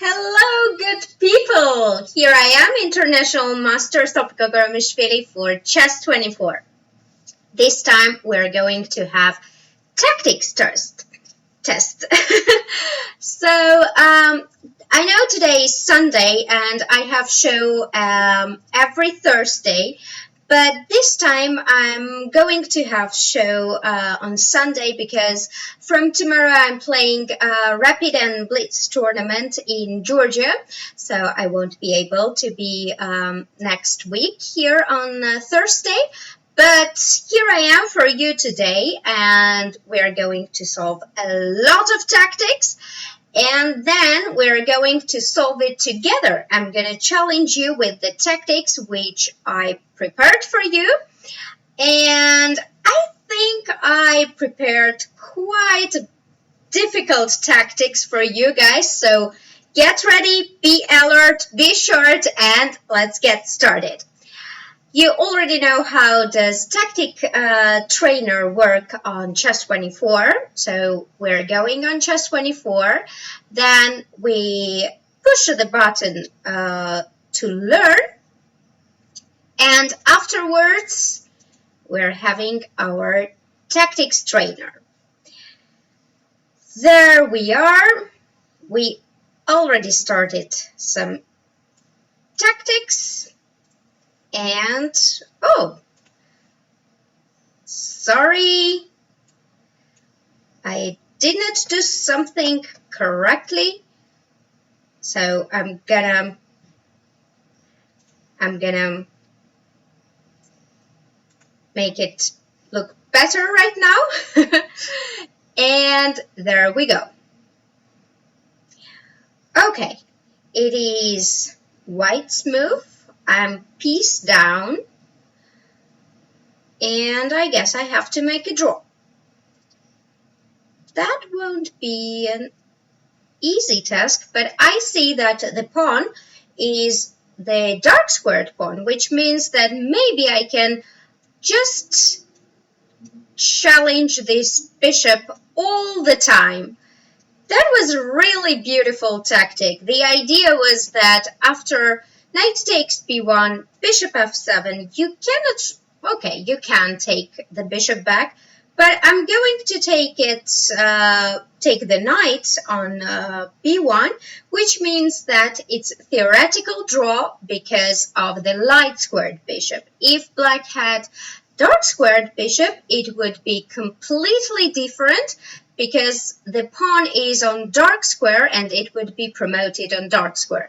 Hello, good people! Here I am, International Master Sopiko Guramishvili for Chess 24. This time we're going to have tactics test. So, I know today is Sunday and I have show every Thursday. But this time I'm going to have show on Sunday because from tomorrow I'm playing a Rapid and Blitz tournament in Georgia. So I won't be able to be next week here on Thursday. But here I am for you today and we're going to solve a lot of tactics. And then we're going to solve it together. I'm going to challenge you with the tactics which I prepared for you. And I think I prepared quite difficult tactics for you guys. So get ready, be alert, be short, and let's get started. You already know how does tactic trainer work on chess 24. So we're going on chess 24. Then we push the button to learn. And afterwards, we're having our tactics trainer. There we are. We already started some tactics. And, oh, sorry, I did not do something correctly. So I'm gonna make it look better right now. And there we go. Okay, it is white's move. I'm piece down, and I guess I have to make a draw. That won't be an easy task, but I see that the pawn is the dark squared pawn, which means that maybe I can just challenge this bishop all the time. That was a really beautiful tactic. The idea was that after knight takes b1, bishop f7. You can take the bishop back, but I'm going to take the knight on b1, which means that it's theoretical draw because of the light squared bishop. If black had dark squared bishop, it would be completely different because the pawn is on dark square and it would be promoted on dark square.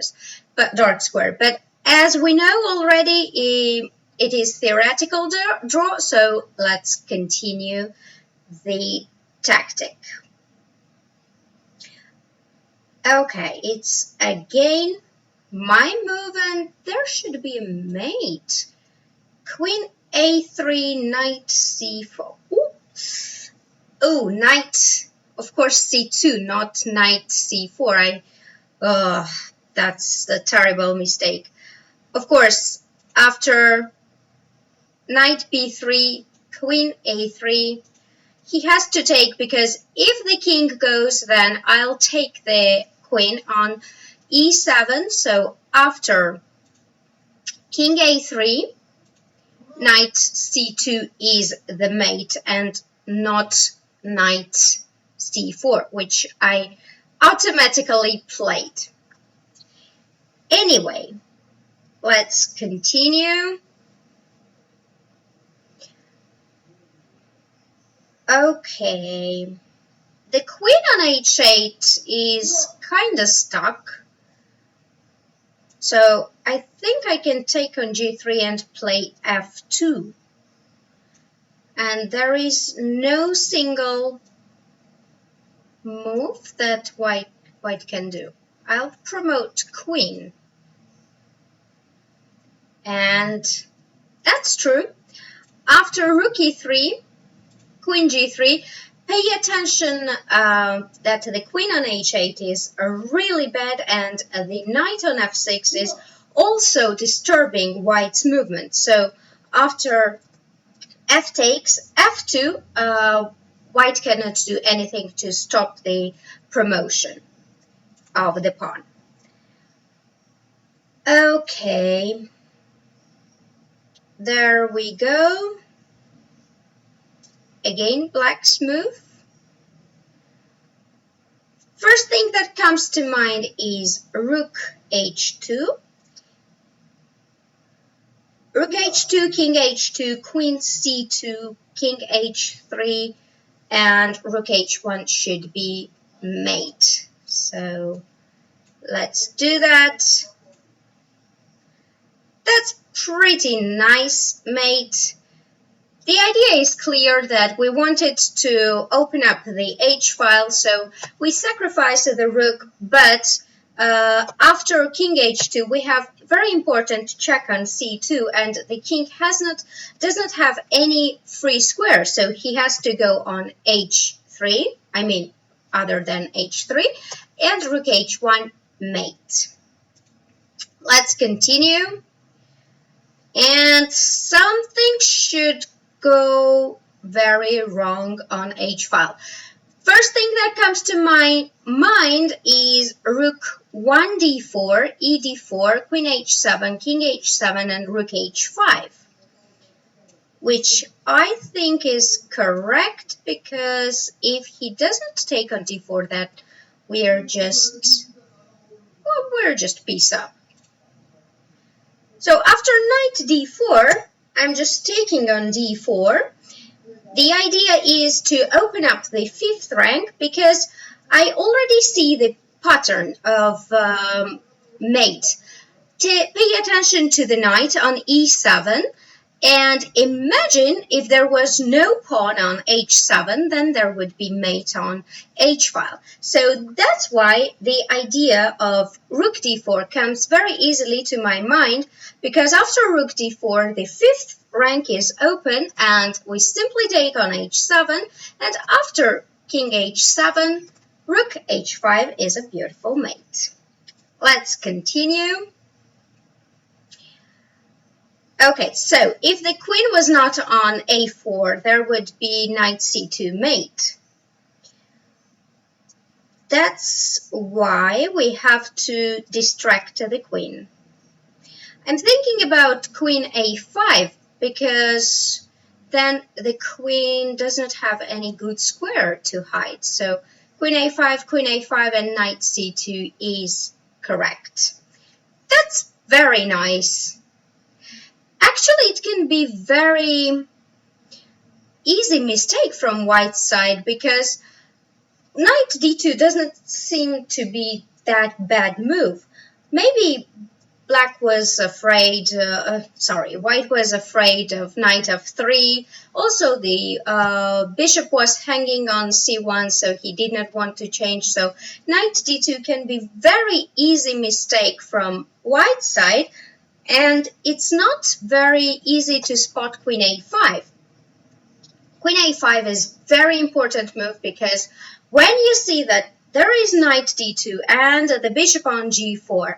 But as we know already, it is theoretical draw, so let's continue the tactic. Okay, it's again my move and there should be a mate. Queen a3, knight c4. Oh, knight, of course c2, not knight c4. That's a terrible mistake. Of course, after knight b3, queen a3, he has to take because if the king goes, then I'll take the queen on e7. So after king a3, knight c2 is the mate and not knight c4, which I automatically played. Anyway, let's continue. Okay, the queen on h8 is kind of stuck. So I think I can take on g3 and play f2. And there is no single move that white can do. I'll promote queen. And that's true. After rook e3, queen g3, pay attention that the queen on h8 is really bad and the knight on f6 is also disturbing white's movement. So after f takes f2, white cannot do anything to stop the promotion of the pawn. Okay, there we go. Again, black's move. First thing that comes to mind is rook h2. Rook h2, king h2, queen c2, king h3, and rook h1 should be mate. So let's do that. That's pretty nice, mate. The idea is clear that we wanted to open up the H file, so we sacrificed the rook, but after king h2 we have very important check on c2, and the king does not have any free square, so he has to go on h3, I mean other than h3, and rook h1 mate. Let's continue. And something should go very wrong on H file. First thing that comes to my mind is rook 1d4, ed4, queen h7, king h7, and rook h5, which I think is correct, because if he doesn't take on d4, that we're just piece up. So after knight d4, I'm just taking on d4. The idea is to open up the fifth rank, because I already see the pattern of mate. Pay attention to the knight on e7, and imagine if there was no pawn on h7, then there would be mate on h-file. So that's why the idea of rook d4 comes very easily to my mind, because after rook d4, the fifth rank is open, and we simply take on h7, and after king h7, rook h5 is a beautiful mate. Let's continue. Okay, so if the queen was not on a4, there would be knight c2 mate. That's why we have to distract the queen. I'm thinking about queen a5, because then the queen does not have any good square to hide. So queen a5, and knight c2 is correct. That's very nice. Actually, it can be very easy mistake from white side, because knight d2 doesn't seem to be that bad move. Maybe white was afraid of knight f3. Also, the bishop was hanging on c1, so he did not want to change. So knight d2 can be very easy mistake from white side, and it's not very easy to spot queen a5. Queen a5 is very important move, because when you see that there is knight d2 and the bishop on g4,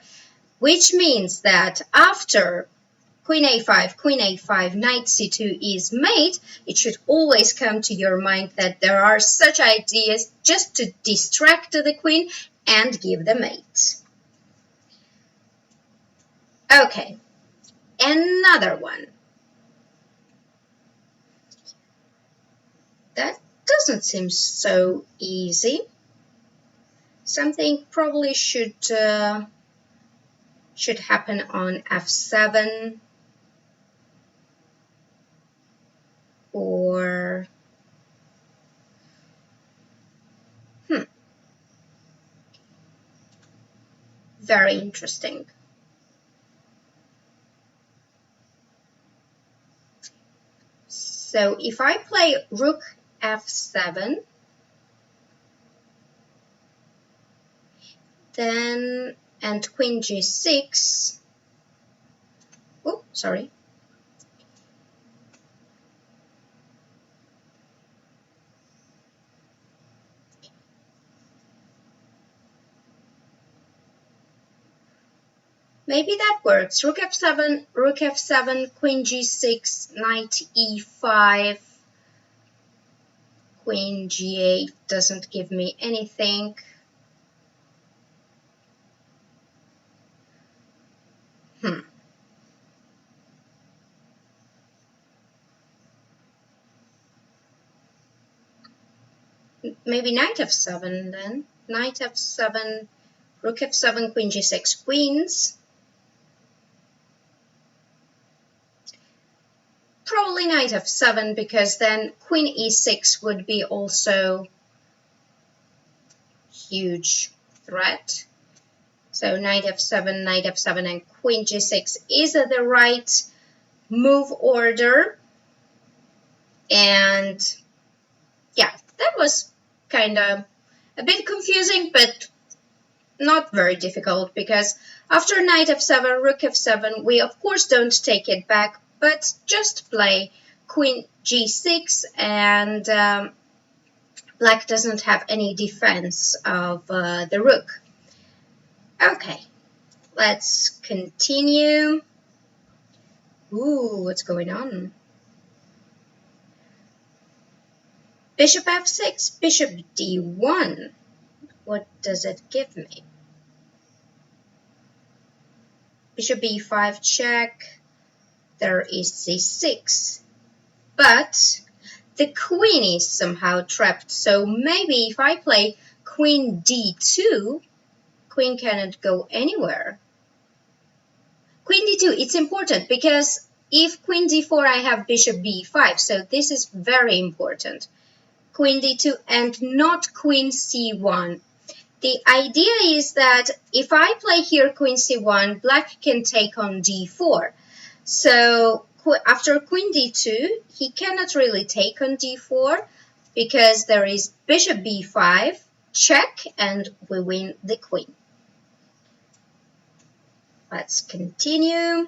which means that after queen a5, knight c2 is mate, it should always come to your mind that there are such ideas just to distract the queen and give the mate. Okay, another one. That doesn't seem so easy. Something probably should happen on f7, or very interesting. So if I play rook f7, then and queen g6. Oh, sorry. Maybe that works. Rook f7, queen g6, knight e5, queen g8 doesn't give me anything. Maybe knight f7 then. Knight f7, rook f7, queen g6, queens. Probably knight f7, because then queen e6 would be also huge threat. So knight f7, and queen g6 is the right move order. And yeah, that was kind of a bit confusing, but not very difficult, because after knight f7, rook f7, we of course don't take it back, but just play queen g6, and black doesn't have any defense of the rook. Okay, let's continue. Ooh, what's going on? Bishop f6, bishop d1. What does it give me? Bishop b5 check. There is c6. But the queen is somehow trapped. So maybe if I play queen d2, queen cannot go anywhere. Queen d2, it's important, because if queen d4, I have bishop b5. So this is very important. Queen d2 and not queen c1. The idea is that if I play here queen c1, black can take on d4. So after queen d2, he cannot really take on d4, because there is bishop b5, check, and we win the queen. Let's continue.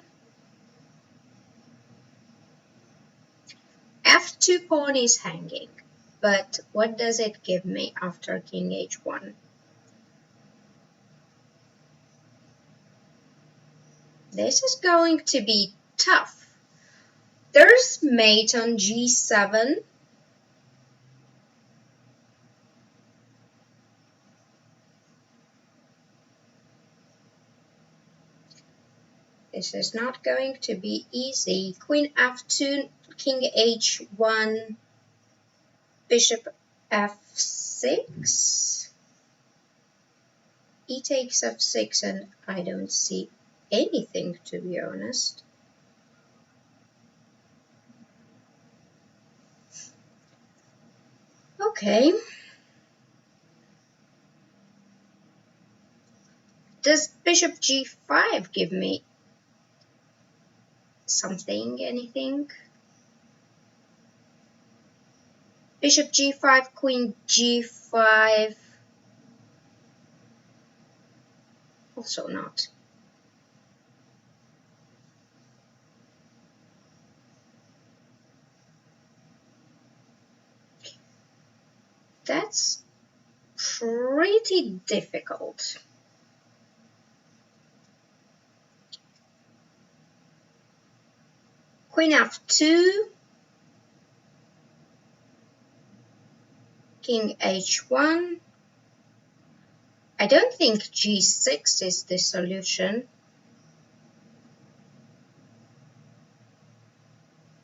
f2 pawn is hanging. But what does it give me after king h1? This is going to be tough. There's mate on g7. This is not going to be easy. Queen f2, king h1, bishop f6. E takes f6, and I don't see anything, to be honest. Okay. Does bishop g5 give me something, anything? Bishop g5, queen g5. Also not. That's pretty difficult. Queen f2, king h1. I don't think g6 is the solution,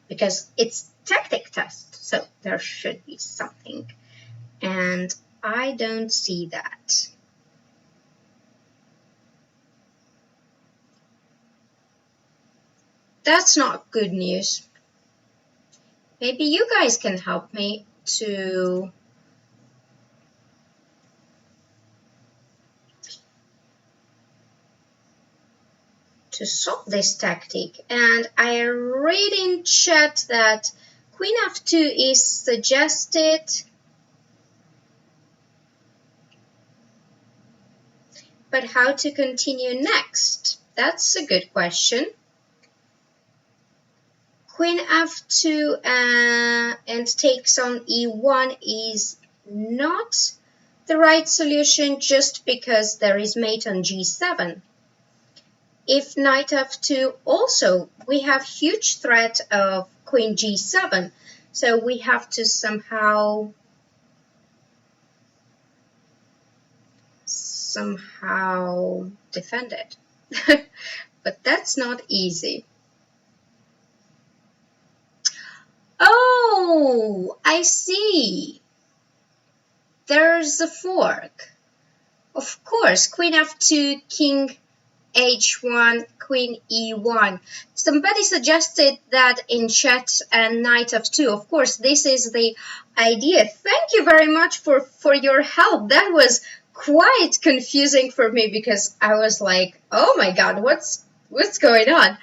because it's tactic test, so there should be something, and I don't see that. That's not good news. Maybe you guys can help me to solve this tactic. And I read in chat that queen f2 is suggested. But how to continue next? That's a good question. Queen f2 and takes on e1 is not the right solution, just because there is mate on g7. If knight f2, also we have huge threat of queen g7, so we have to somehow defend it. but that's not easy. Oh, I see. There's a fork. Of course, queen f2, king h1, queen e1. Somebody suggested that in chat and knight f2. Of course, this is the idea. Thank you very much for your help. That was quite confusing for me because I was like, oh my god, what's going on?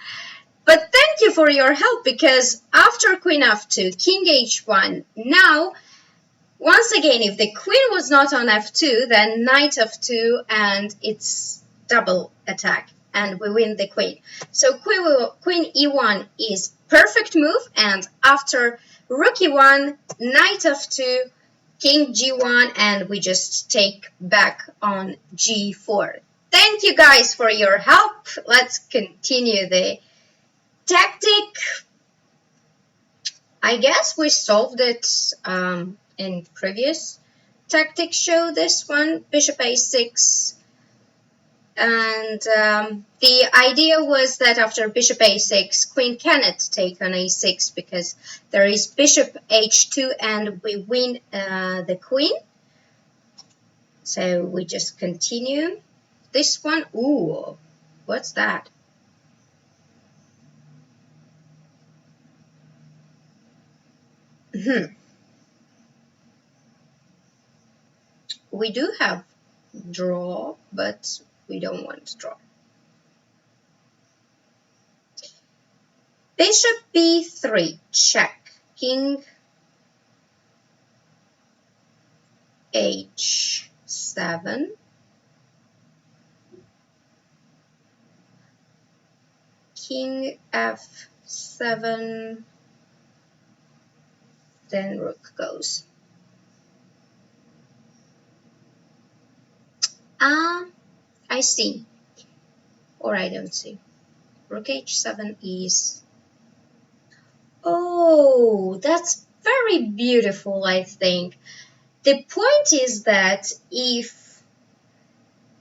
But thank you for your help because after queen f2, king h1, now once again, if the queen was not on f2, then knight f2 and it's double attack and we win the queen. So queen e1 is perfect move, and after rook e1, knight f2, king g1, and we just take back on g4. Thank you guys for your help. Let's continue the tactic. I guess we solved it in previous tactic show. This one, bishop a6, and the idea was that after bishop a6, queen cannot take on a6 because there is bishop h2 and we win the queen. So we just continue this one. Ooh, what's that? We do have draw, but we don't want to draw. Bishop b3, check. King h7. King f7. Then rook goes. I see. Or I don't see. Rook h7 is... Oh, that's very beautiful, I think. The point is that if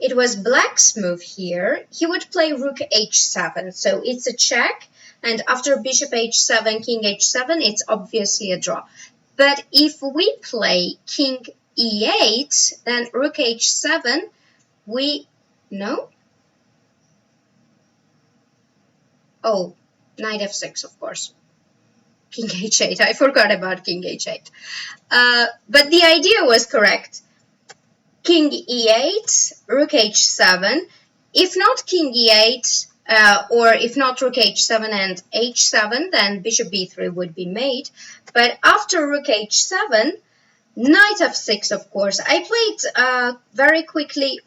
it was black's move here, he would play rook h7. So it's a check. And after bishop h7, king h7, it's obviously a draw. But if we play king e8, then rook h7, no? Oh, knight f6, of course. King h8, I forgot about king h8. But the idea was correct. King e8, rook h7. If not king e8, or if not rook h7 and h7, then bishop b3 would be made. But after rook h7, knight f6, of course. I played very quickly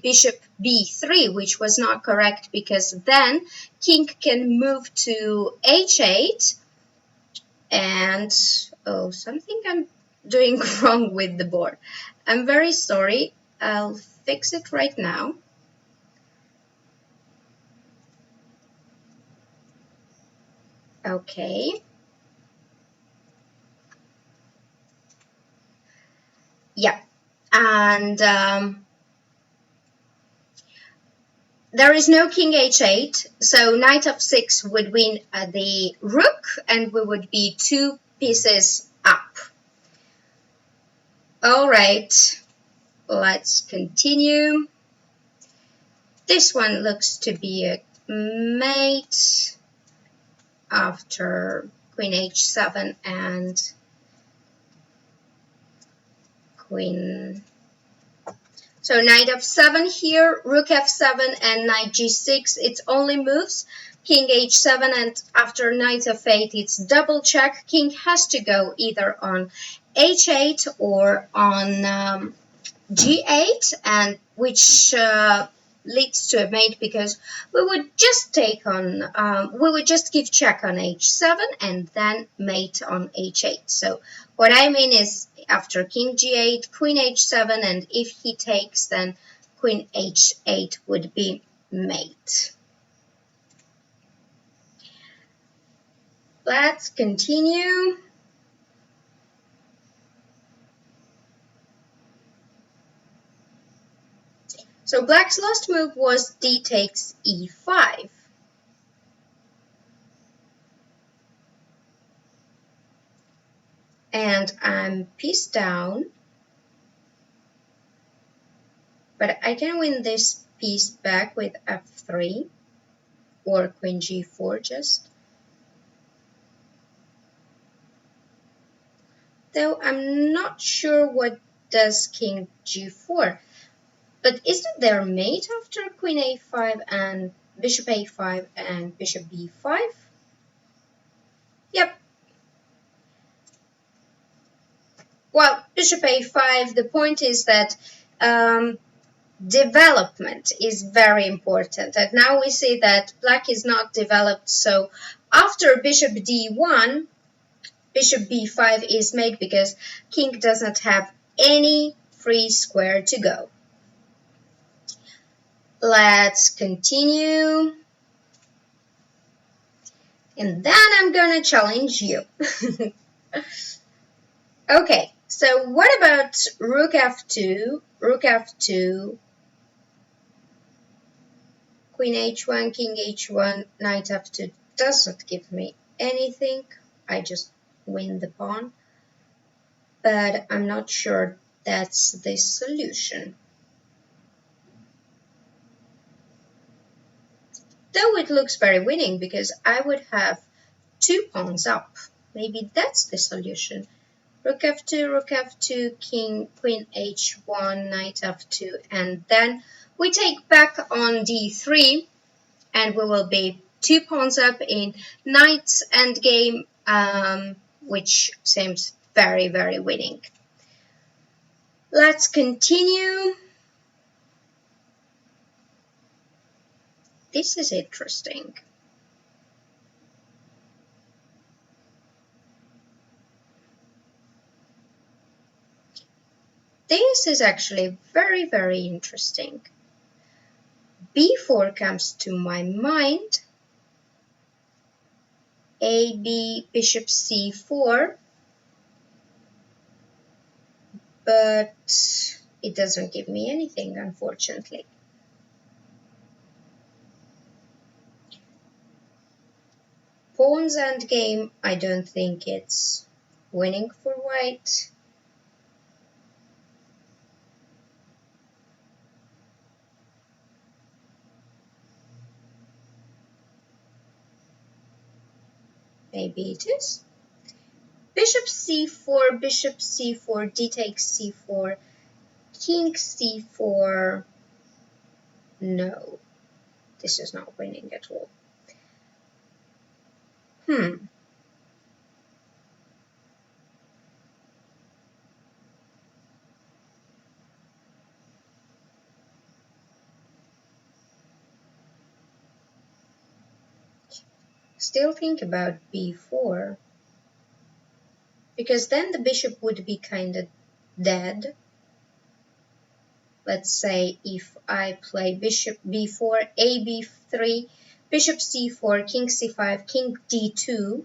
bishop b3, which was not correct because then king can move to h8 and something I'm doing wrong with the board. I'm very sorry. I'll fix it right now. Okay. Yeah, and there is no king h8, so knight f6 would win the rook, and we would be 2 pieces up. All right, let's continue. This one looks to be a mate after queen h7 and queen. So knight f7 here, rook f7 and knight g6, it's only moves. King h7 and after knight f8 it's double check. King has to go either on h8 or on g8, and which leads to a mate because we would just take on, we would just give check on h7 and then mate on h8. So what I mean is after king g8, queen h7, and if he takes, then queen h8 would be mate. Let's continue. So black's last move was d takes e5. And I'm piece down. But I can win this piece back with f3 or queen g4 just. Though I'm not sure what does king g4. But isn't there mate after queen a5 and bishop a5 and bishop b5? Yep. Well, bishop a5, the point is that development is very important. And now we see that black is not developed. So after bishop d1, bishop b5 is made because king doesn't have any free square to go. Let's continue. And then I'm gonna challenge you. Okay, so what about rook f2, queen h1, king h1, knight f2 doesn't give me anything. I just win the pawn. But I'm not sure that's the solution. Though it looks very winning because I would have 2 pawns up. Maybe that's the solution. Rook f2, king, queen h1, knight f2, and then we take back on d3, and we will be 2 pawns up in knight's endgame, which seems very, very winning. Let's continue. This is interesting. This is actually very, very interesting. b4 comes to my mind. AB, bishop c4. But it doesn't give me anything, unfortunately. Pawns endgame, I don't think it's winning for white. Maybe it is. Bishop c4, d takes c4, king c4. No, this is not winning at all. Still think about b4, because then the bishop would be kind of dead. Let's say if I play bishop b4, a b3, bishop c4, king c5, king d2.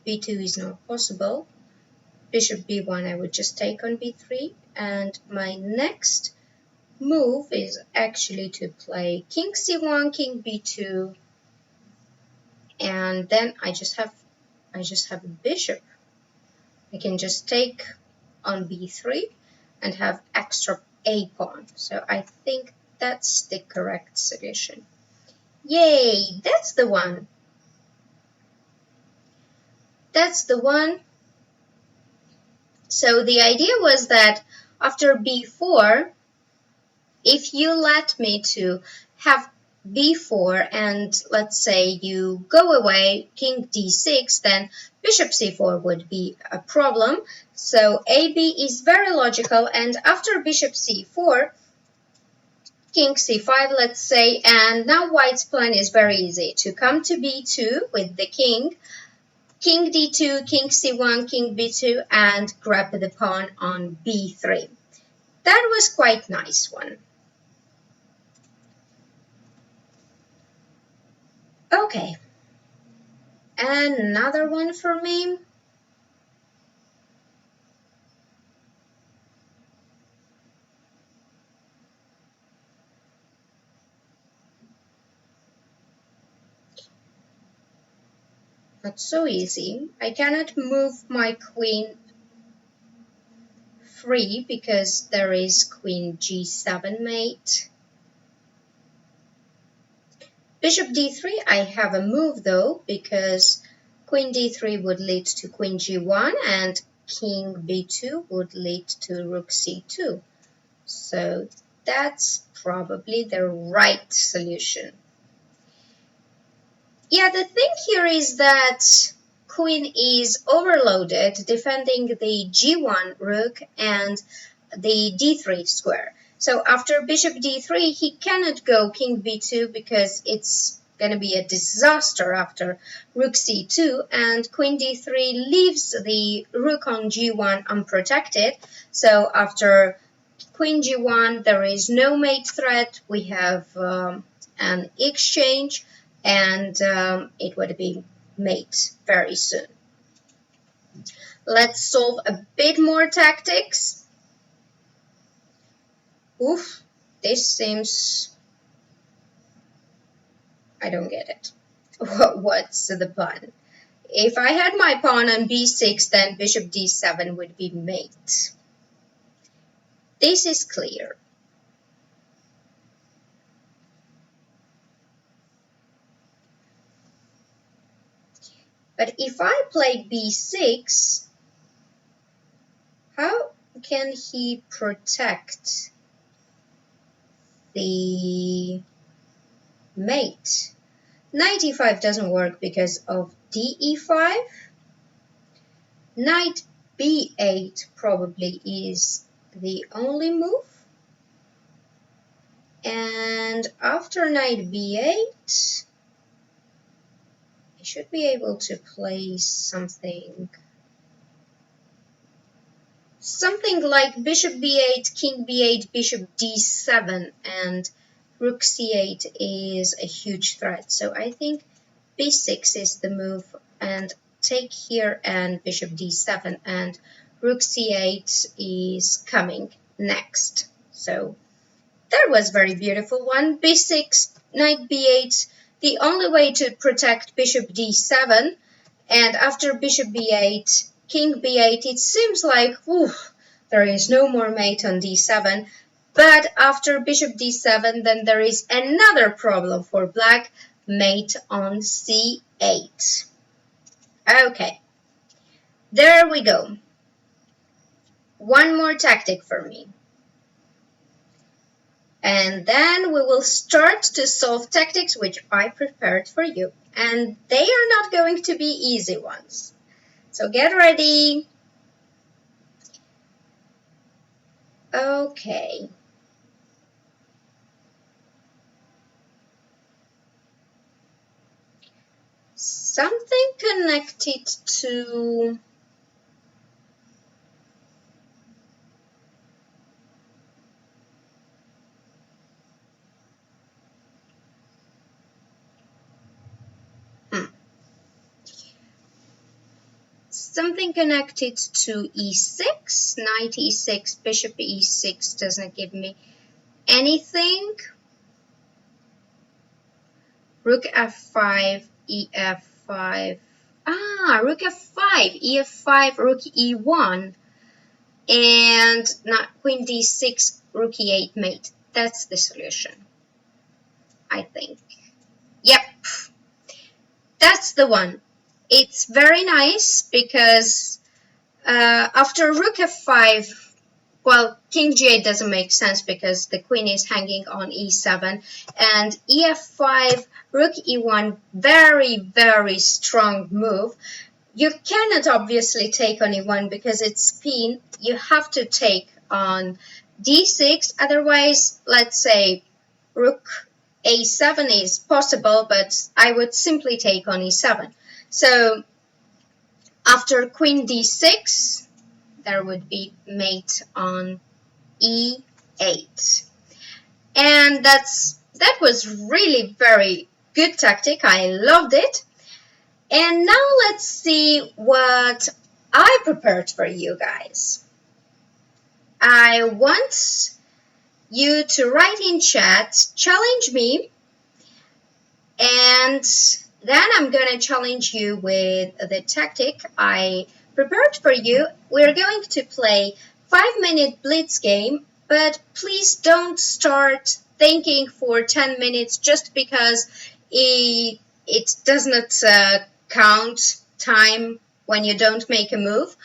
b2 is not possible. Bishop b1, I would just take on b3. And my next move is actually to play king c1, king b2. And then I just have a bishop. I can just take on b3 and have extra a pawn. So I think that's the correct solution. Yay, that's the one. That's the one. So the idea was that after b4, if you let me to have b4 and let's say you go away, king d6, then bishop c4 would be a problem. So AB is very logical, and after bishop c4, king c5, let's say, and now white's plan is very easy, to come to b2 with the king, king d2, king c1, king b2, and grab the pawn on b3. That was quite nice one. Okay, another one for me. not so easy. I cannot move my queen free because there is queen g7 mate. Bishop d3, I have a move though, because queen d3 would lead to queen g1 and king b2 would lead to rook c2. So that's probably the right solution. Yeah, the thing here is that queen is overloaded defending the g1 rook and the d3 square. So after bishop d3, he cannot go king b2 because it's going to be a disaster after rook c2, and queen d3 leaves the rook on g1 unprotected. So after queen g1, there is no mate threat. We have an exchange, and it would be mate very soon. Let's solve a bit more tactics. Oof, this seems... I don't get it. What's the pun? If I had my pawn on b6, then bishop d7 would be mate. This is clear. But if I play b6, how can he protect the mate? Knight e5 doesn't work because of d-e5. Knight b8 probably is the only move. And after knight b8, I should be able to play something like bishop b8, king b8, bishop d7, and rook c8 is a huge threat. So I think b6 is the move, and take here and bishop d7, and rook c8 is coming next. So that was very beautiful one. b6, knight b8, the only way to protect bishop d7, and after bishop b8, king b8, it seems like there is no more mate on d7. But after bishop d7, then there is another problem for black, mate on c8. Okay, there we go. One more tactic for me. And then we will start to solve tactics which I prepared for you. And they are not going to be easy ones. So get ready. Okay. Something connected to something connected to e6, knight e6, bishop e6 doesn't give me anything. Rook f5, ef5. Rook f5, ef5, rook e1, and not queen d6, rook e8 mate. That's the solution, I think. Yep, that's the one. It's very nice because after rook f5, well, king g8 doesn't make sense because the queen is hanging on e7, and ef5, rook e1, very, very strong move. You cannot obviously take on e1 because it's pinned. You have to take on d6, otherwise, let's say, rook a7 is possible, but I would simply take on e7. So after queen d6, there would be mate on e8. And that was really very good tactic. I loved it. And now let's see what I prepared for you guys. I want you to write in chat, challenge me, and Then I'm going to challenge you with the tactic I prepared for you. We're going to play 5-minute Blitz game, but please don't start thinking for 10 minutes just because it does not count time when you don't make a move.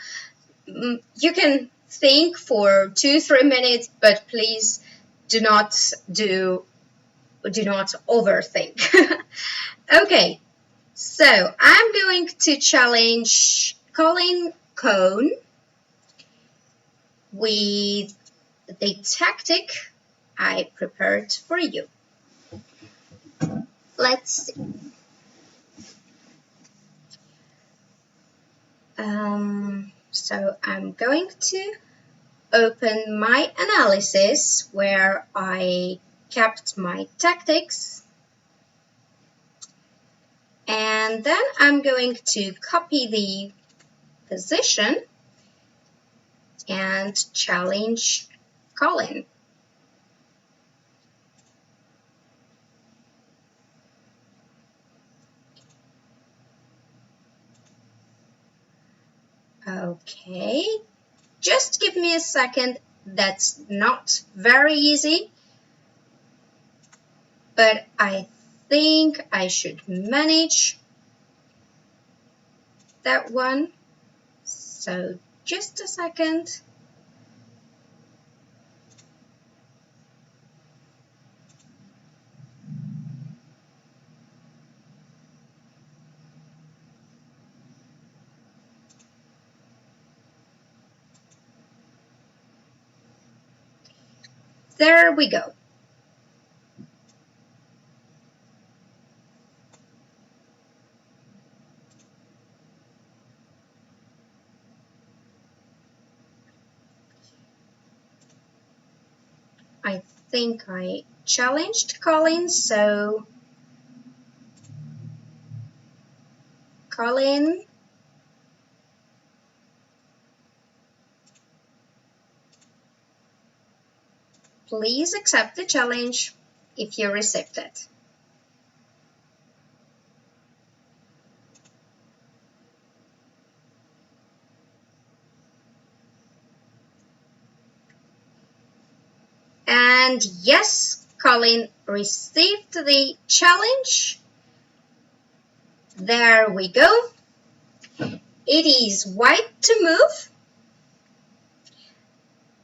You can think for 2-3 minutes, but please do not overthink. Okay, so I'm going to challenge Colin Cohn with the tactic I prepared for you. Let's see. So I'm going to open my analysis where I kept my tactics, and then I'm going to copy the position and challenge Colin. Okay, just give me a second. That's not very easy, but I think I should manage that one. So just a second. There we go. I think I challenged Colin, so Colin, please accept the challenge if you received it. And yes, Colin received the challenge. There we go. It is white to move.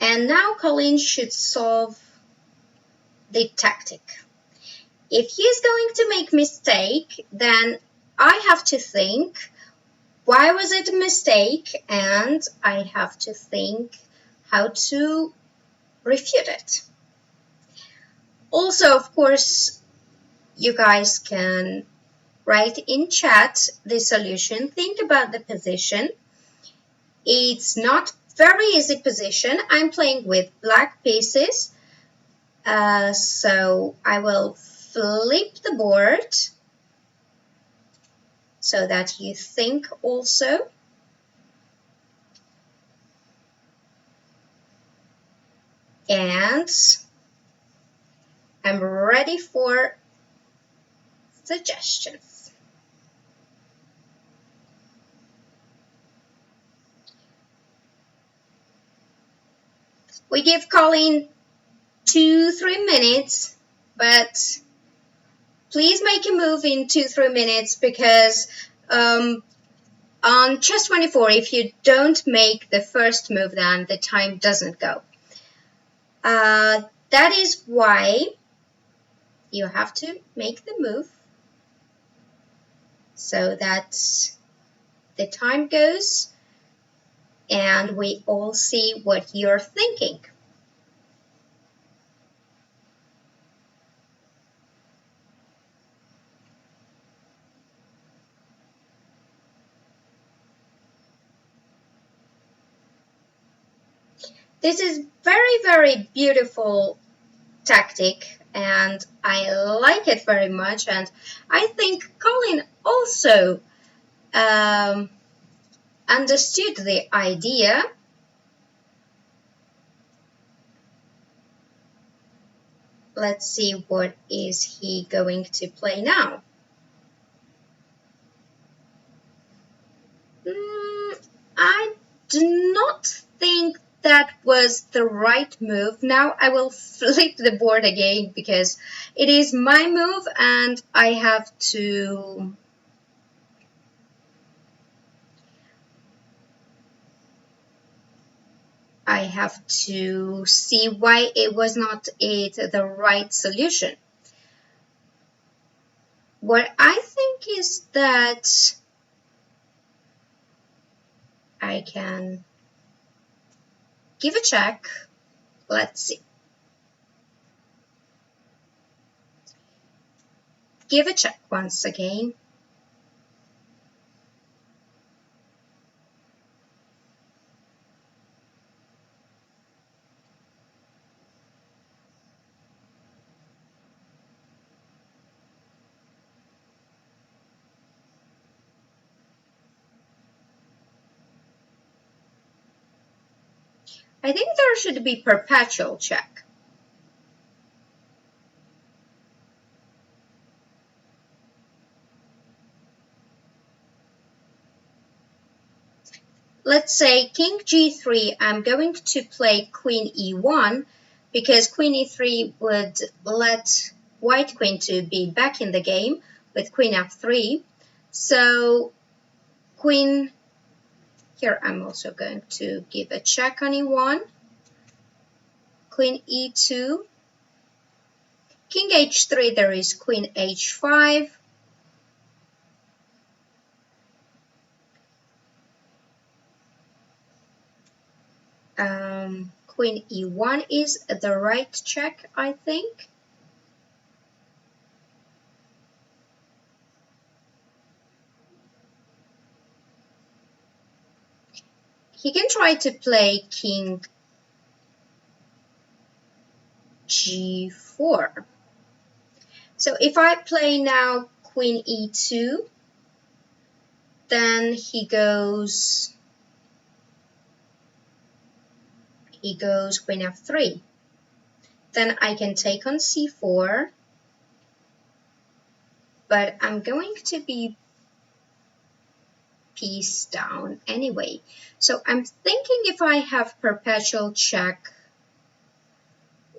And now Colin should solve the tactic. If he's going to make mistake, then I have to think, why was it a mistake? And I have to think how to refute it. Also, of course, you guys can write in chat the solution. Think about the position. It's not very easy position. I'm playing with black pieces. So I will flip the board so that you think also. And I'm ready for suggestions. We give Colin 2-3 minutes, but please make a move in 2-3 minutes because on chess 24, if you don't make the first move, then the time doesn't go. That is why you have to make the move so that the time goes and we all see what you're thinking. This is very beautiful tactic and I like it very much, and I think Colin also understood the idea. Let's see what is he going to play now. was the right move. Now I will flip the board again because it is my move and I have to see why it was not the right solution. What I think is that I can give a check. Let's see. Give a check once again. I think there should be perpetual check. Let's say king g3, I'm going to play queen e1 because queen e3 would let white queen to be back in the game with queen f3. So queen, here I'm also going to give a check on e1, queen e2, king h3, there is queen h5, queen e1 is the right check, I think. He can try to play king g4. So if I play now queen e2, then he goes queen f3. Then I can take on c4, but I'm going to be piece down anyway. So I'm thinking if I have perpetual check,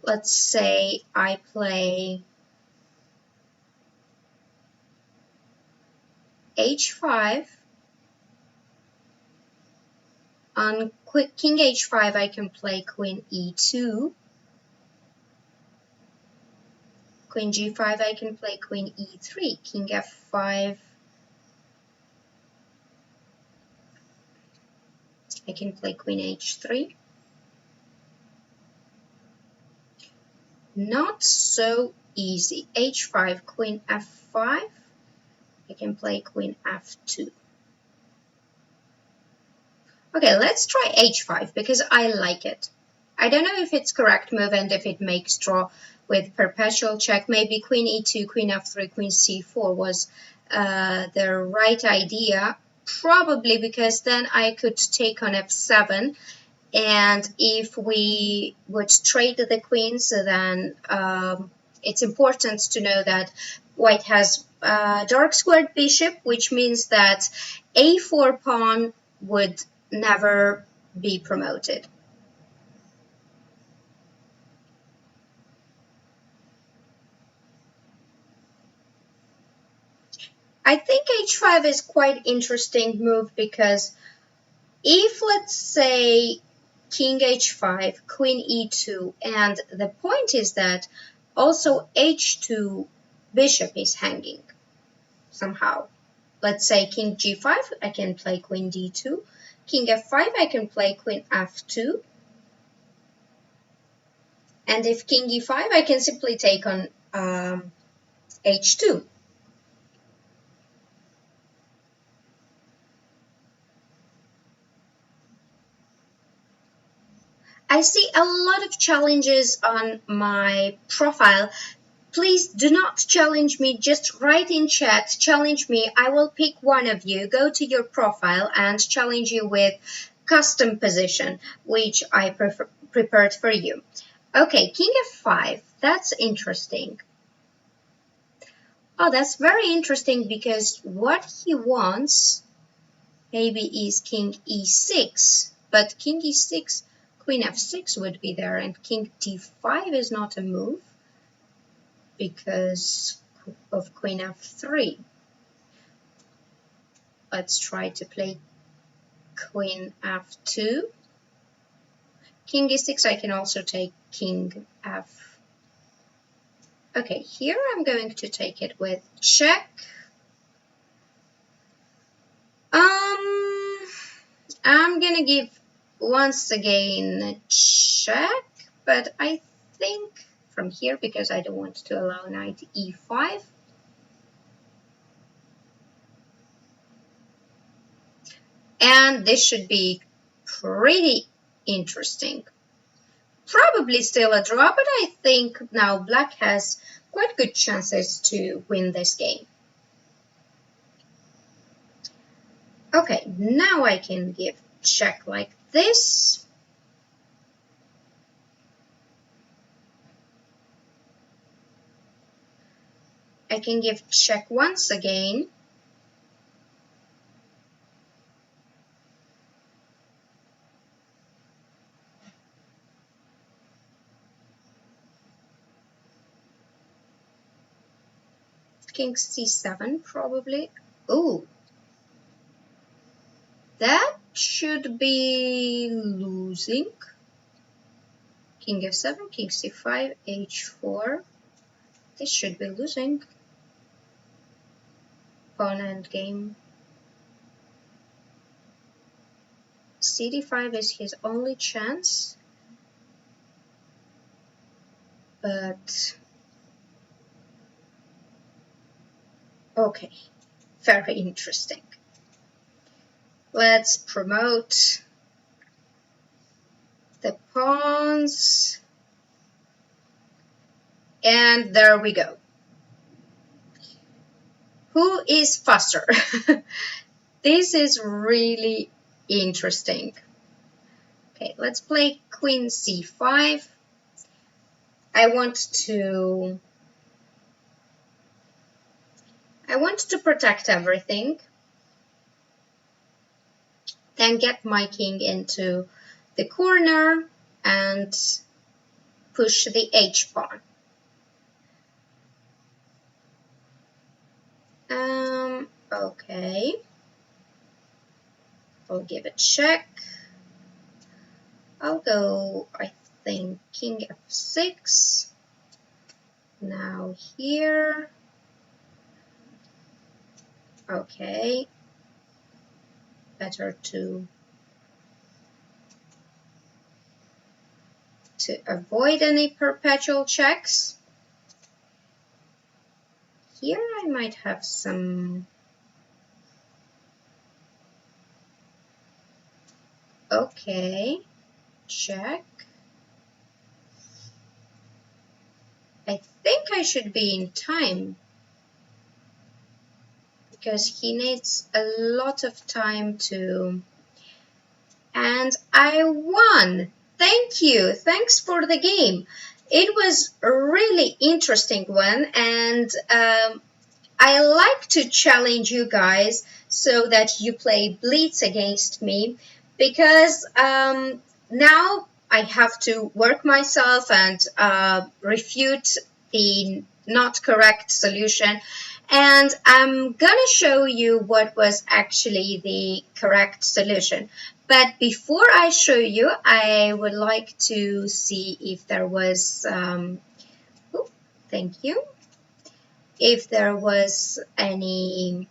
let's say I play h5. On king h5, I can play queen e2. Queen g5, I can play queen e3. King f5, I can play queen h3. Not so easy. h5, queen f5, I can play queen f2. Okay, let's try h5 because I like it. I don't know if it's correct move and if it makes draw with perpetual check. Maybe queen e2, queen f3, queen c4 was the right idea. Probably because then I could take on f7, and if we would trade the queens, then it's important to know that white has dark squared bishop, which means that a4 pawn would never be promoted. I think h5 is quite interesting move because if, let's say, king h5, queen e2, and the point is that also h2 bishop is hanging somehow. Let's say king g5, I can play queen d2, king f5, I can play queen f2, and if king e5, I can simply take on h2. I see a lot of challenges on my profile. Please do not challenge me, just write in chat, challenge me. I will pick one of you, go to your profile and challenge you with custom position, which I prepared for you. Okay, king f5, that's interesting. Oh, that's very interesting because what he wants maybe is king e6, but king e6, queen f6 would be there, and king d5 is not a move because of queen f3. Let's try to play queen f2. King e6, I can also take king f. Okay, here I'm going to take it with check. I'm gonna give once again a check, but I think from here, because I don't want to allow knight e5. And this should be pretty interesting. Probably still a draw, but I think now black has quite good chances to win this game. Okay, now I can give check like this. I can give check once again. King c7 probably. Oh, that should be losing. King f7, king c5, h4. This should be losing. Pawn endgame. cd5 is his only chance. But okay, very interesting. Let's promote the pawns. And there we go. Who is faster? This is really interesting. Okay, let's play queen c5. I want to protect everything. Then get my king into the corner and push the h-pawn. Okay. I'll give it check. I'll go, I think, king f6. Now here. Okay. Better to avoid any perpetual checks. Here I might have some. Okay, check. I think I should be in time because he needs a lot of time to. And I won. Thank you. Thanks for the game. It was a really interesting one, and I like to challenge you guys so that you play Blitz against me, because now I have to work myself and refute the not correct solution, and I'm gonna show you what was actually the correct solution. But before I show you, I would like to see if there was thank you, if there was any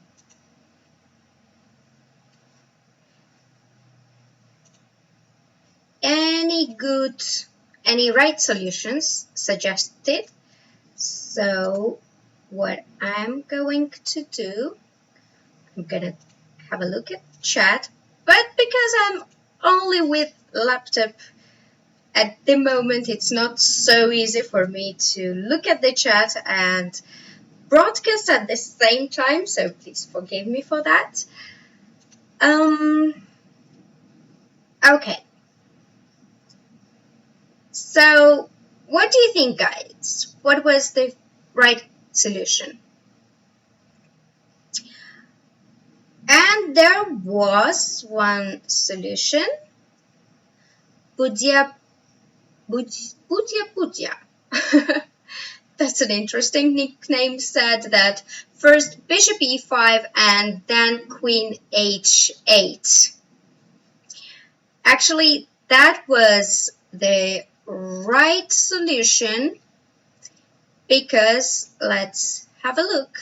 right solutions suggested. So what I'm going to do, I'm gonna have a look at chat, but because I'm only with laptop at the moment, it's not so easy for me to look at the chat and broadcast at the same time, so please forgive me for that. Okay. So what do you think, guys? What was the right solution? And there was one solution, Budya, Budya. That's an interesting nickname. Said that first bishop e5 and then queen h8. Actually, that was the right solution because let's have a look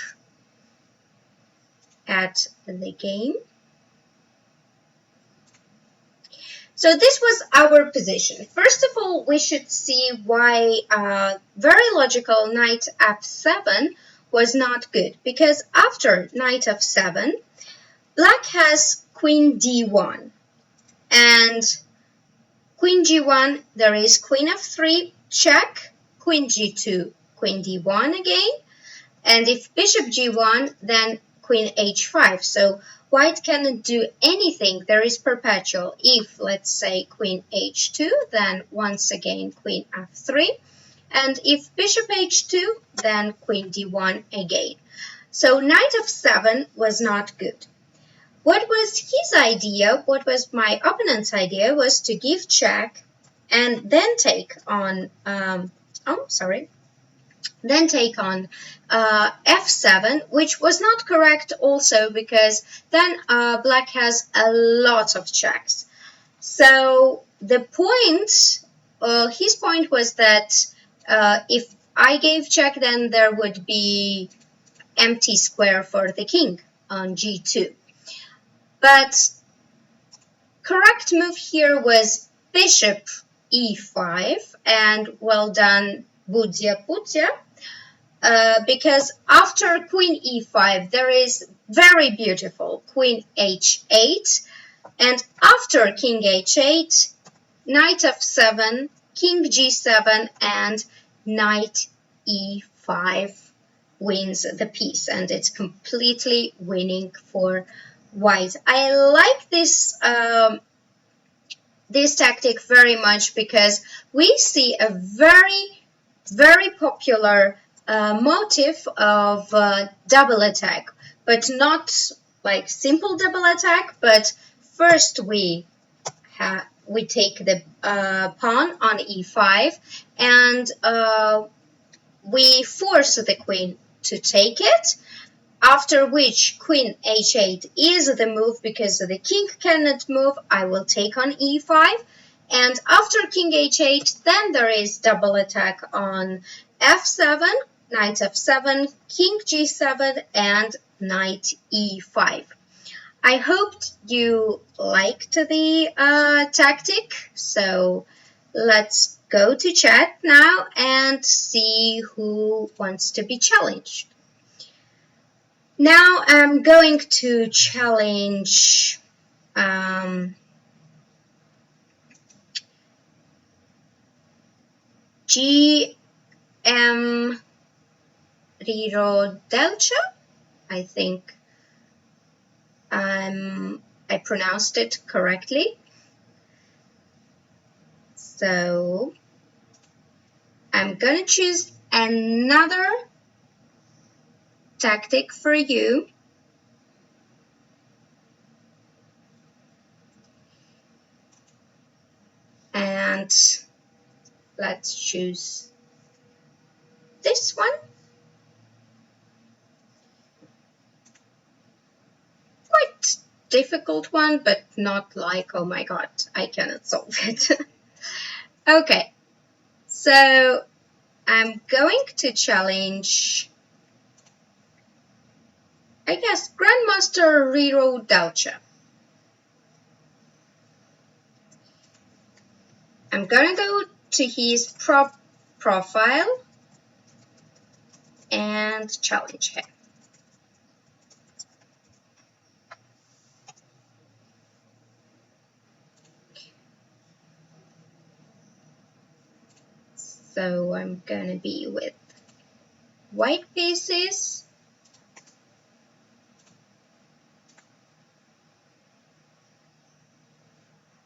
at the game. So this was our position. First of all, we should see why very logical knight f7 was not good. Because after knight f7, black has queen d1. And queen g1, there is queen f3, check, queen g2, queen d1 again. And if bishop g1, then queen h5. So white cannot do anything. There is perpetual. If, let's say, queen h2, then once again queen f3. And if bishop h2, then queen d1 again. So knight f7 was not good. What was his idea, what was my opponent's idea, was to give check and then take on, then take on f7, which was not correct also because then black has a lot of checks. So the point, his point was that if I gave check, then there would be empty square for the king on g2. But correct move here was bishop e5, and well done, Budya. Because after queen e5 there is very beautiful queen h8, and after king h8, knight f7, king g7, and knight e5 wins the piece, and it's completely winning for white. I like this tactic very much because we see a very popular motif of double attack, but not like simple double attack, but first we take the pawn on e5 and we force the queen to take it, after which queen h8 is the move because the king cannot move. I will take on e5, and after king h8 then there is double attack on f7, knight f7, king g7, and knight e5. I hoped you liked the tactic, so let's go to chat now and see who wants to be challenged. Now I'm going to challenge GM Riro Delcha. I think I pronounced it correctly. So I'm gonna choose another tactic for you. And let's choose this one. Quite difficult one, but not like, oh my god, I cannot solve it. Okay, so I'm going to challenge, I guess, Grandmaster Riro Delcha. I'm going to go to his profile and challenge him. So I'm going to be with white pieces.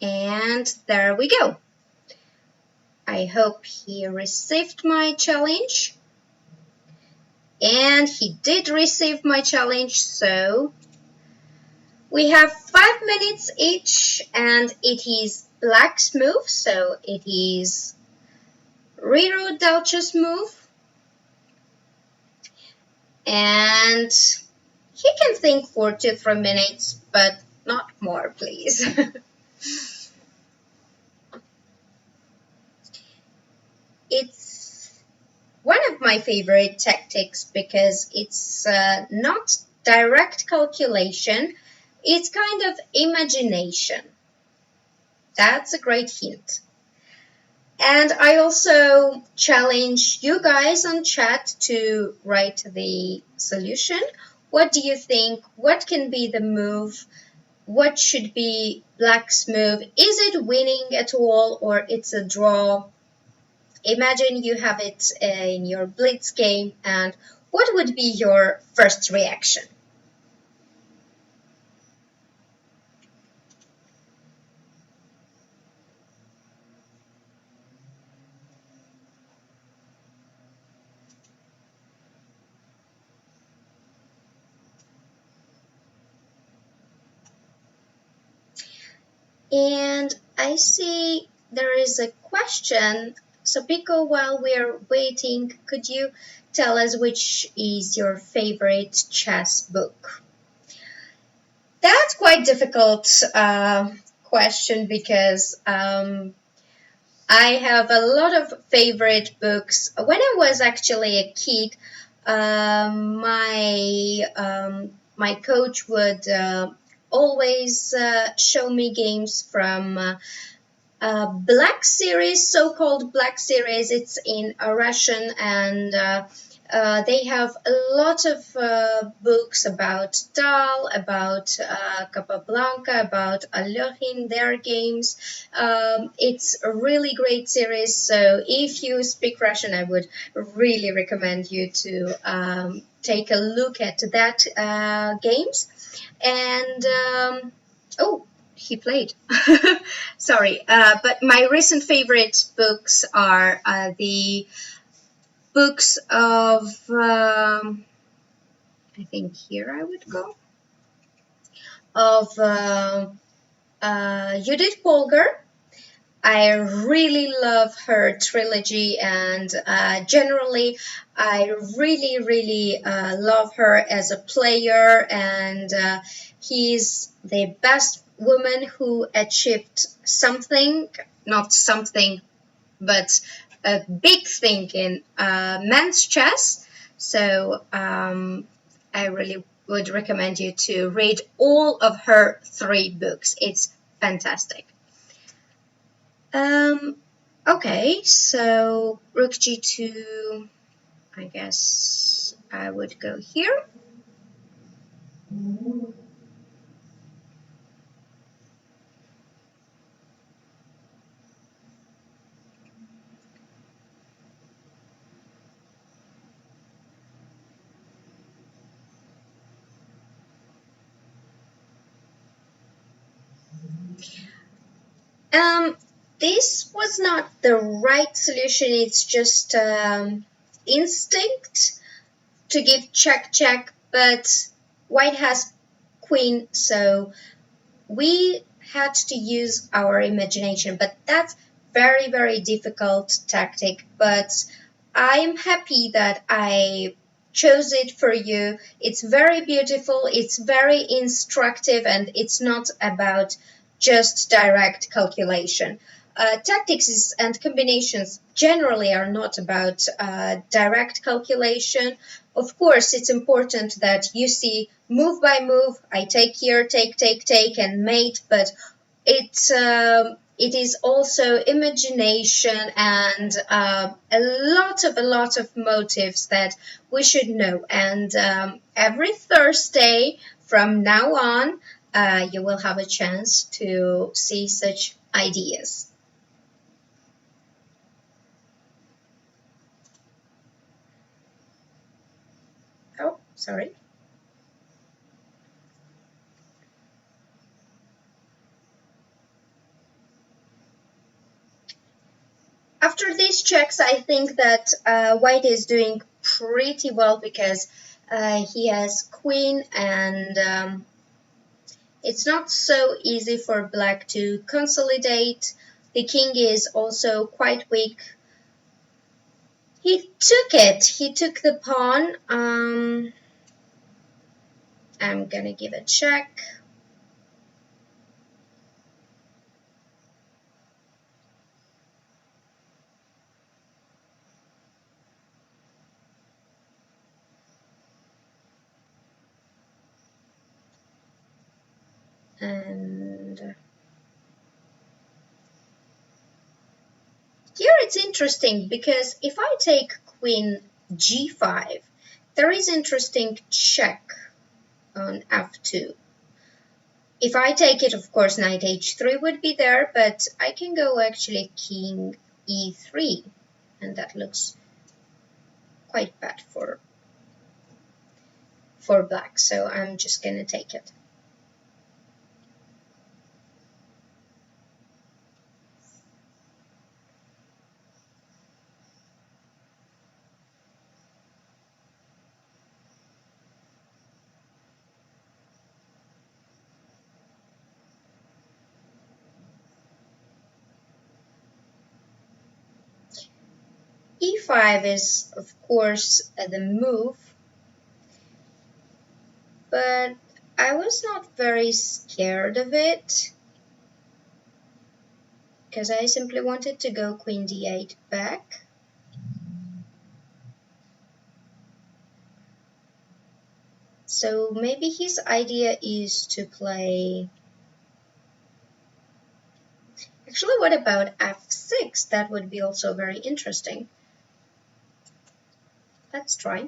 And there we go. I hope he received my challenge. And he did receive my challenge, so We have 5 minutes each, and it is black's move, so it is reroute Douch's move. And he can think for 2-3 minutes, but not more, please. It's one of my favorite tactics because it's not direct calculation, it's kind of imagination. That's a great hint. And I also challenge you guys on chat to write the solution. What do you think? What can be the move? What should be black's move? Is it winning at all or it's a draw? Imagine you have it in your Blitz game, and what would be your first reaction? And I see there is a question. Sopiko, while we're waiting, could you tell us which is your favorite chess book? That's quite difficult question because I have a lot of favorite books. When I was actually a kid, my coach would always show me games from Black series, so-called Black series. It's in Russian, and they have a lot of books about Dal, about Capablanca, about Alyohin, their games. It's a really great series. So if you speak Russian, I would really recommend you to take a look at that games. And oh, he played. Sorry, but my recent favorite books are the books of, I think here I would go, of Judith Polgar. I really love her trilogy, and generally, I really love her as a player, and he's the best woman who achieved something, not something, but a big thing in men's chess. So I really would recommend you to read all of her 3 books. It's fantastic. Okay, so rook g2, I guess I would go here. This was not the right solution. It's just instinct to give check, but white has queen, so we had to use our imagination. But that's very difficult tactic. But I'm happy that I chose it for you. It's very beautiful, it's very instructive, and it's not about just direct calculation. Tactics and combinations generally are not about direct calculation. Of course, it's important that you see move by move. I take here, take, and mate, but it is also imagination and a lot of motives that we should know. And every Thursday from now on, you will have a chance to see such ideas. Oh, sorry. After these checks, I think that white is doing pretty well because he has queen, and It's not so easy for black to consolidate. The king is also quite weak. He took it. He took the pawn. I'm gonna give a check. And here it's interesting because if I take queen g5, there is interesting check on f2. If I take it, of course, knight h3 would be there, but I can go actually king e3, and that looks quite bad for black, so I'm just gonna take it. e5 is, of course, the move, but I was not very scared of it because I simply wanted to go queen d8 back. So maybe his idea is to play... Actually, what about f6? That would be also very interesting. Let's try.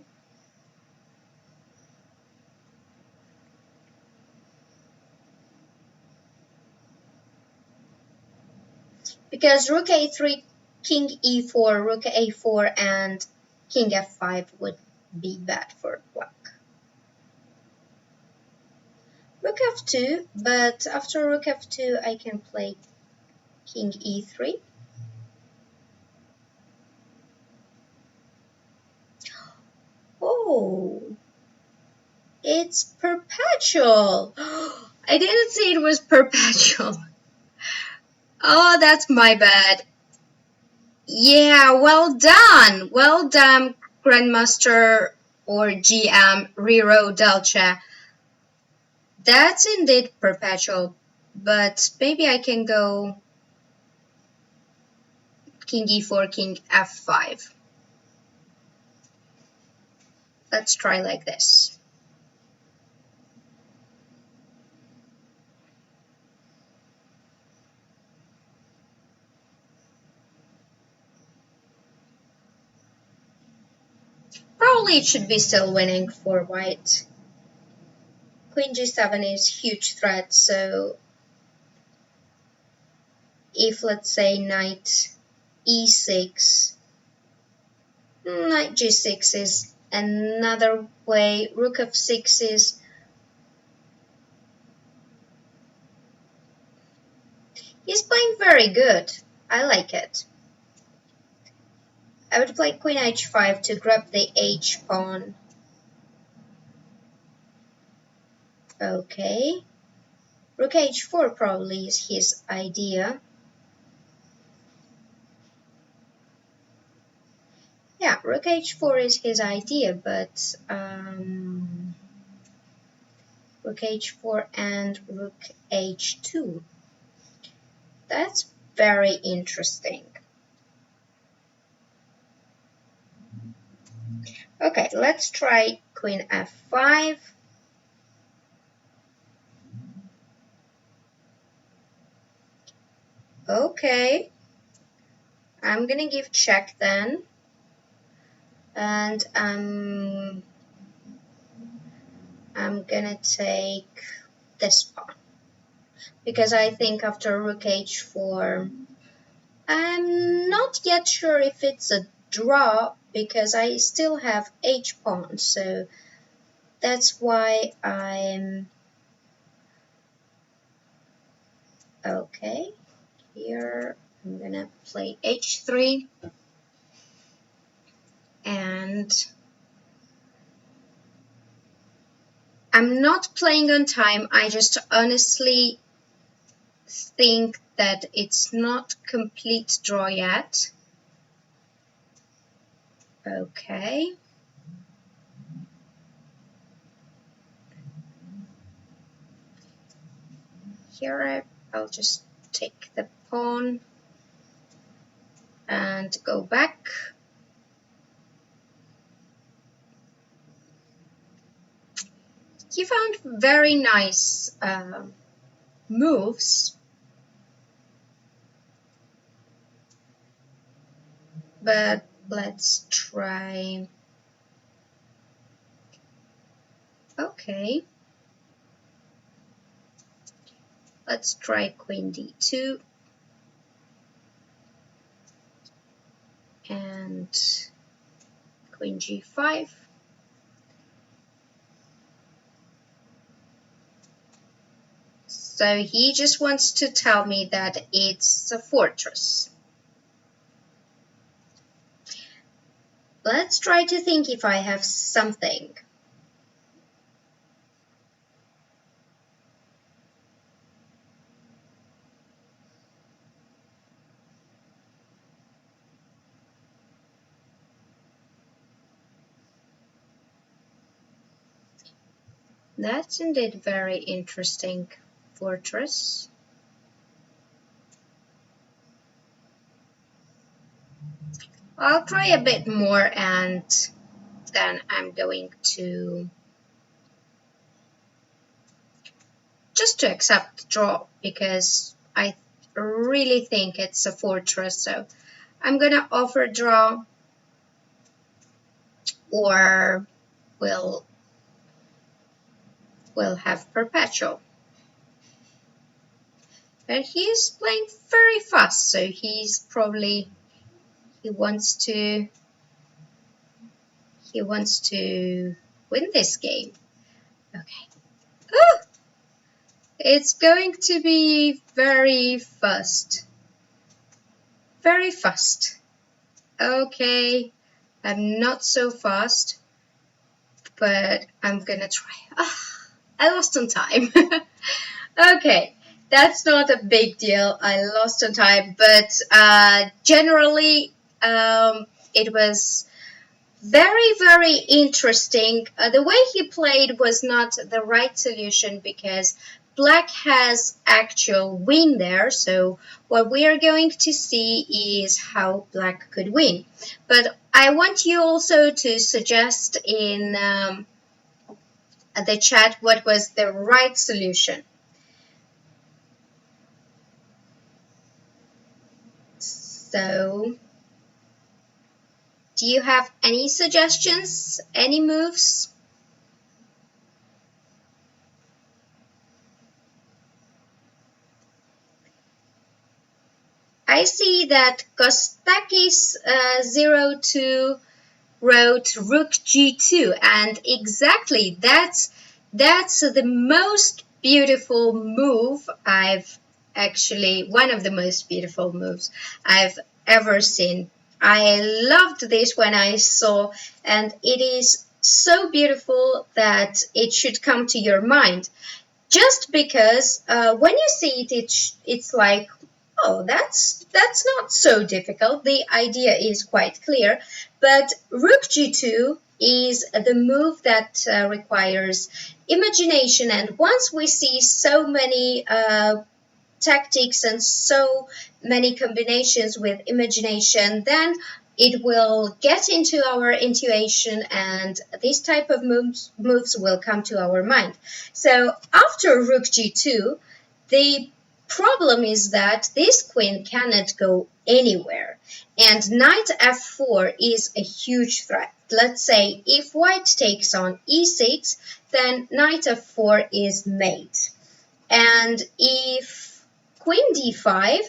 Because rook a3, king e4, rook a4, and king f5 would be bad for black. Rook f2, but after rook f2 I can play king e3. Oh, it's perpetual. I didn't see it was perpetual. Oh, that's my bad. Yeah, well done. Well done, Grandmaster or GM Riro Delcha. That's indeed perpetual, but maybe I can go king e4, king f5. Let's try like this. Probably it should be still winning for white. Queen g7 is huge threat, so if, let's say, knight e6, knight g6 is another way, rook f6 is... He's playing very good. I like it. I would play queen h5 to grab the h pawn. Okay. Rook h4 probably is his idea. Yeah, rook h4 is his idea, but rook h4 and rook h2. That's very interesting. Okay, let's try queen f5. Okay, I'm gonna give check then, and I'm gonna take this pawn because I think after rook h4, I'm not yet sure if it's a draw because I still have h pawn, so that's why I'm okay. Here I'm gonna play h3 and I'm not playing on time. I just honestly think that it's not complete draw yet. Okay. Here I'll just take the pawn and go back. He found very nice moves, but let's try. Okay, let's try queen d2 and queen g5. So he just wants to tell me that it's a fortress. Let's try to think if I have something. That's indeed very interesting fortress. I'll try a bit more and then I'm going to just to accept the draw because I really think it's a fortress. So I'm gonna offer draw, or we'll have perpetual. And he's playing very fast, so he's probably he wants to win this game. Okay. Oh, it's going to be very fast. Very fast. Okay, I'm not so fast, but I'm gonna try. I lost on time. Okay, that's not a big deal. I lost on time, but generally it was very, very interesting. The way he played was not the right solution because black has actual win there. So what we are going to see is how black could win. But I want you also to suggest in the chat what was the right solution. So, do you have any suggestions, any moves? I see that Kostakis 02 wrote Rook G2, and exactly that's the most beautiful move one of the most beautiful moves I've ever seen. I loved this when I saw, and it is so beautiful that it should come to your mind. Just because when you see it, it's like, oh, that's not so difficult. The idea is quite clear, but Rook G2 is the move that requires imagination, and once we see so many tactics and so many combinations with imagination, then it will get into our intuition and this type of moves will come to our mind. So after Rook G2, the problem is that this queen cannot go anywhere, and Knight F4 is a huge threat. Let's say if white takes on E6, then Knight F4 is mate, and if Queen D5,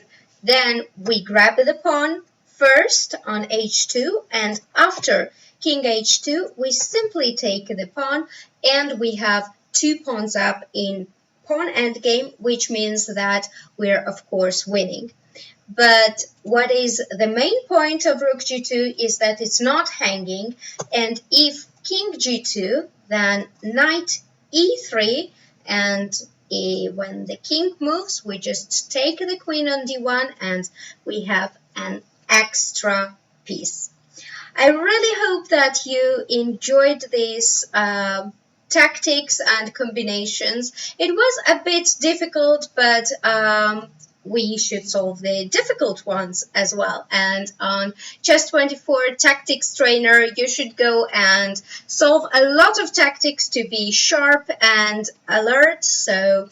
then we grab the pawn first on H2, and after King H2, we simply take the pawn, and we have 2 pawns up in pawn endgame, which means that we're of course winning. But what is the main point of Rook G2 is that it's not hanging, and if King G2, then Knight e3, and when the king moves, we just take the queen on d1, and we have an extra piece. I really hope that you enjoyed these tactics and combinations. It was a bit difficult, but we should solve the difficult ones as well. And on Chess24 Tactics Trainer, you should go and solve a lot of tactics to be sharp and alert. So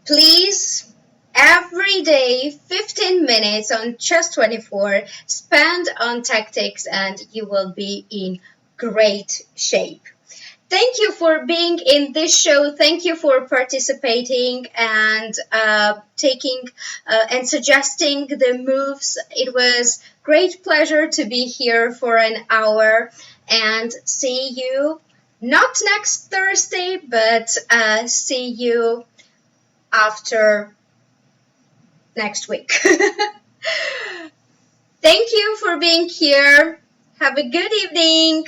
please, every day, 15 minutes on Chess24, spend on tactics and you will be in great shape. Thank you for being in this show. Thank you for participating and taking and suggesting the moves. It was great pleasure to be here for an hour, and see you not next Thursday, but see you after next week. Thank you for being here. Have a good evening.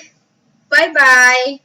Bye-bye.